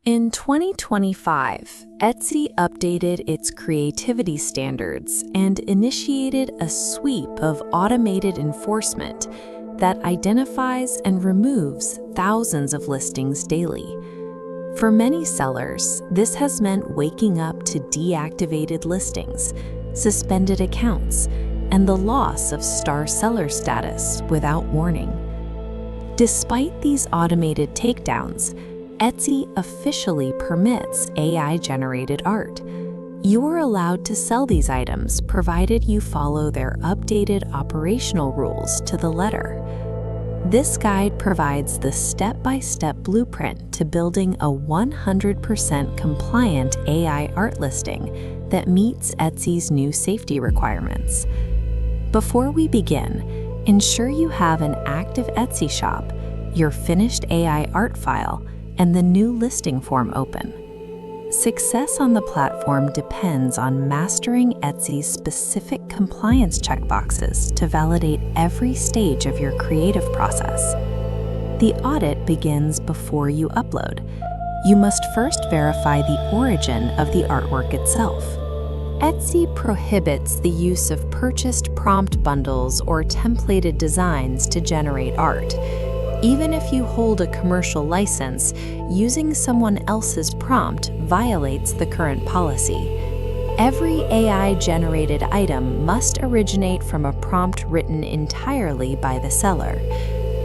In 2025, Etsy updated its creativity standards and initiated a sweep of automated enforcement that identifies and removes thousands of listings daily. For many sellers, this has meant waking up to deactivated listings, suspended accounts, and the loss of star seller status without warning. Despite these automated takedowns, Etsy officially permits AI-generated art. You are allowed to sell these items provided you follow their updated operational rules to the letter. This guide provides the step-by-step blueprint to building a 100% compliant AI art listing that meets Etsy's new safety requirements. Before we begin, ensure you have an active Etsy shop, your finished AI art file, and the new listing form open. Success on the platform depends on mastering Etsy's specific compliance checkboxes to validate every stage of your creative process. The audit begins before you upload. You must first verify the origin of the artwork itself. Etsy prohibits the use of purchased prompt bundles or templated designs to generate art. Even if you hold a commercial license, using someone else's prompt violates the current policy. Every AI-generated item must originate from a prompt written entirely by the seller.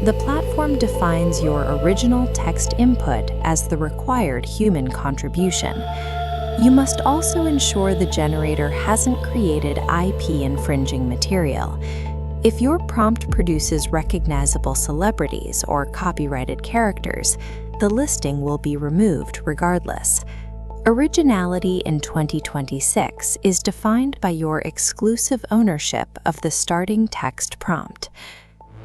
The platform defines your original text input as the required human contribution. You must also ensure the generator hasn't created IP-infringing material. If your prompt produces recognizable celebrities or copyrighted characters, the listing will be removed regardless. Originality in 2026 is defined by your exclusive ownership of the starting text prompt.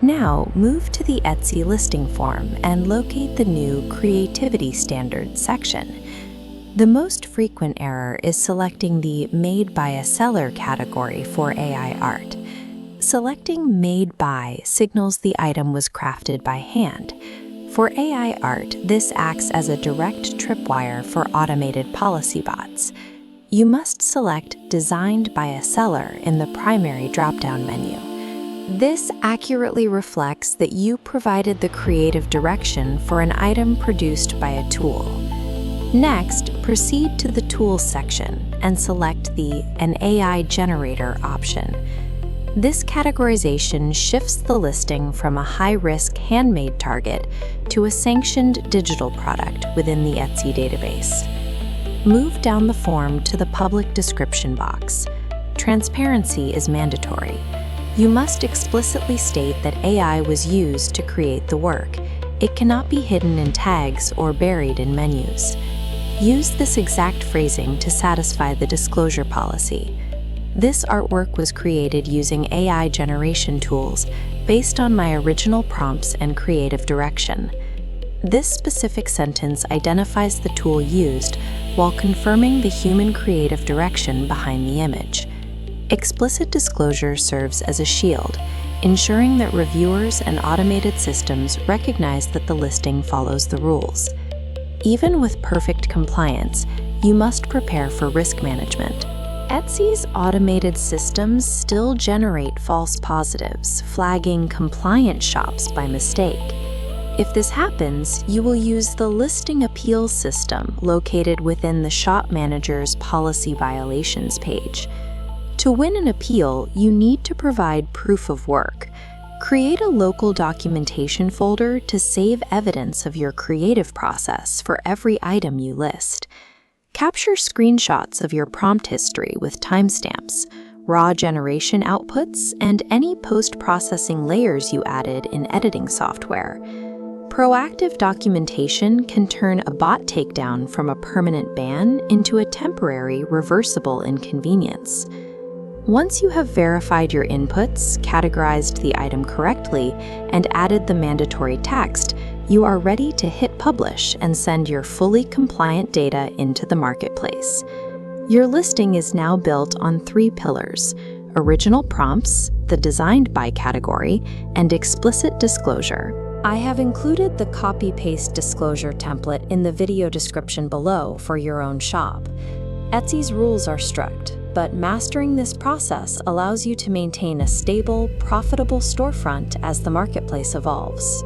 Now, move to the Etsy listing form and locate the new Creativity Standards section. The most frequent error is selecting the Made by a Seller category for AI art. Selecting Made By signals the item was crafted by hand. For AI art, this acts as a direct tripwire for automated policy bots. You must select Designed by a Seller in the primary drop-down menu. This accurately reflects that you provided the creative direction for an item produced by a tool. Next, proceed to the Tools section and select the An AI Generator option. This categorization shifts the listing from a high-risk handmade target to a sanctioned digital product within the Etsy database. Move down the form to the public description box. Transparency is mandatory. You must explicitly state that AI was used to create the work. It cannot be hidden in tags or buried in menus. Use this exact phrasing to satisfy the disclosure policy. This artwork was created using AI generation tools based on my original prompts and creative direction. This specific sentence identifies the tool used while confirming the human creative direction behind the image. Explicit disclosure serves as a shield, ensuring that reviewers and automated systems recognize that the listing follows the rules. Even with perfect compliance, you must prepare for risk management. Etsy's automated systems still generate false positives, flagging compliant shops by mistake. If this happens, you will use the listing appeals system located within the shop manager's policy violations page. To win an appeal, you need to provide proof of work. Create a local documentation folder to save evidence of your creative process for every item you list. Capture screenshots of your prompt history with timestamps, raw generation outputs, and any post-processing layers you added in editing software. Proactive documentation can turn a bot takedown from a permanent ban into a temporary, reversible inconvenience. Once you have verified your inputs, categorized the item correctly, and added the mandatory text, you are ready to hit publish and send your fully compliant data into the marketplace. Your listing is now built on 3 pillars: original prompts, the Designed By category, and explicit disclosure. I have included the copy-paste disclosure template in the video description below for your own shop. Etsy's rules are strict, but mastering this process allows you to maintain a stable, profitable storefront as the marketplace evolves.